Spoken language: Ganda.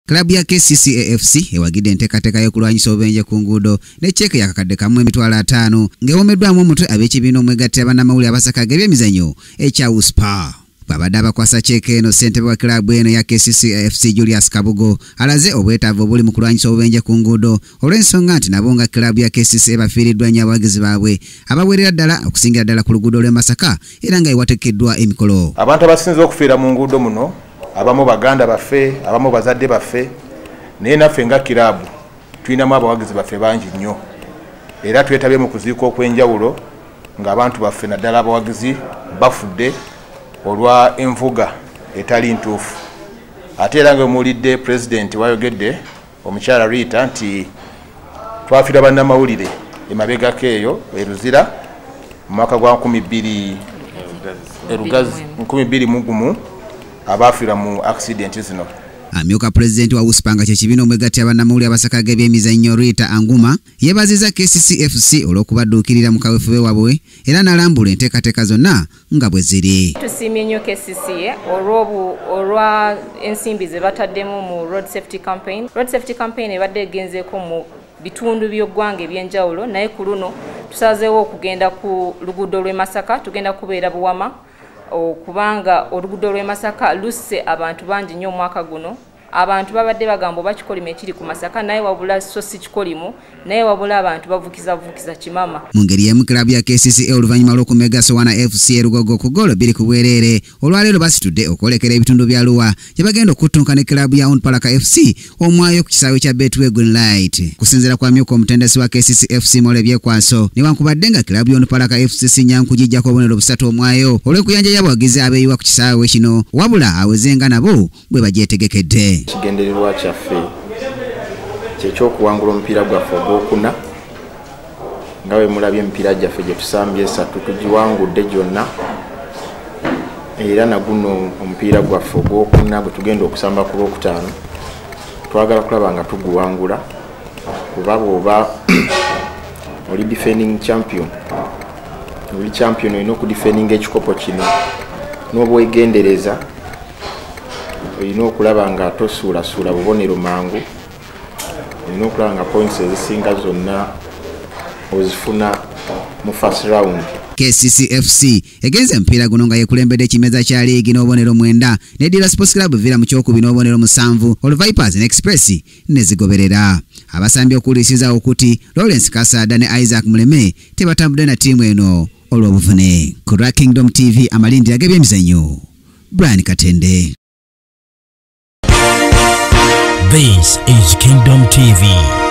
Klabu ya KCCA-FC ewagidde enteekateeka y'okulwanyisa obubenje ku nguudo ne cheeke yakakadde kamu emitwalo 5 ng'ewomeddwamu omutwe ab'ekibiina omwegattira bannamawulire abasaka g'ebyemizannyo ekya USPA. Babadde abakwasa cheeke eno ssentebe wa klabu eno ya KCCA-FC Julius Kabugo alaze obwetaavu obuli mu kulwanyisa obubenje ku nguudo olw'ensonga nti nabo nga klabu ya KCCA bafiiriddwa nnyo abawagizi baabwe abawerera ddala okusingira ddala ku luguudo lw'e Masaka era nga ewateekeddwa emikolo. Abantu abasinze okufiira mu nguudo muno abamu baganda baffe, abamu bazadde baffe, naye naffe nga kirabu tulinamu abawagizi baffe bangi nnyo era twetabye mu kuziika okw'enjawulo ng'abantu baffe naddala abawagizi bafudde olwa envuga etali ntuufu. Ate era nga muwulidde pulezidenti wayogedde omukyala Rita nti twafiira bannamawulire emabegako eyo eruzira mu mwaka gwa 2021 abafiira mu accident zino. Amyuka pulezidenti wa USPA nga kyekibiina omwegattira bannamawulire abasaka g'ebyemizannyo Rita Anguma yeebaziza KCCA-FC olw'okubadduukirira mu kaweefube waabwe era n'alambula enteekateeka zonna nga bwe ziri. Tusiimye nnyo KCCA olwa ensimbi ze bataddemu mu road safety campaign. Road safety campaign ebadde egenzeeko mu bitundu by'eggwanga eby'enjawulo naye ku luno tusazeewo okugenda ku luguudo lw'e Masaka, tugenda kubeera Buwama kubanga oluguudo lw'e Masaka lusse abantu bangi nnyo omwaka guno. Abantu babadde bagamba bakikolima ekiri ku Masaka naye wabula so si kikolimo naye wabula abantu bavukiza kimama. Mu ngeri y'emu klabu ya KCCA oluvannyuma lw'okumega Sowana FC Rugogo ku ggoolo 2 ku bwereere olwaleero basitudde okwolekera ebitundu bya Luwa gye bagenda okuttunka ne klabu ya Onparaka FC omwayo ku kisaawe kya Betway Greenlight. Kusinziira kwa myuka omutendesi wa KCCA-FC Mole Byekwaso newankubadde nga klabu ya Onparaka FC sinyankugijjako obubonero 3 omwayo olw'ekuyanja abawagizi abeeyiwa ku kisaawe kino wabula awezenga nabo bwe bagyetegekedde. Kigendererwa kyaffe kyekyokuwangula omupiira gwaffe ogwokuna nga bwe mulabye emipiira gyaffe gye tusambye 3 tugiwangudde gyonna era naguno omupiira gwaffe ogwokuna bwe tugenda okusamba ku lwokutaano twagala kulaba nga tuguwangula kuba bw'oba oli defending champion oli champion olina okudefendinga ekikopo kino n'obwegendereza olina okulaba nga tosuulasuula bubonero mangu olina okulaba nga points ezisinga zonna ozifuna mu first round. KCCA-FC egenze emipiira guno nga yekulembedde ekimeza kya liigi n'obubonero 9 ne Dira Sports Club Villa mu kyokubiri n'obubonero 7 Vipers ne Express ne zigoberera. Abasambi okuwulisiza okuti Lawrence Kasada ne Isaac Muleme tebatambudde na ttiimu eno olw'obuvune. Ku Kingdom TV amalindira g'ebyemizannyo Brian Katende. This is Kingdom TV.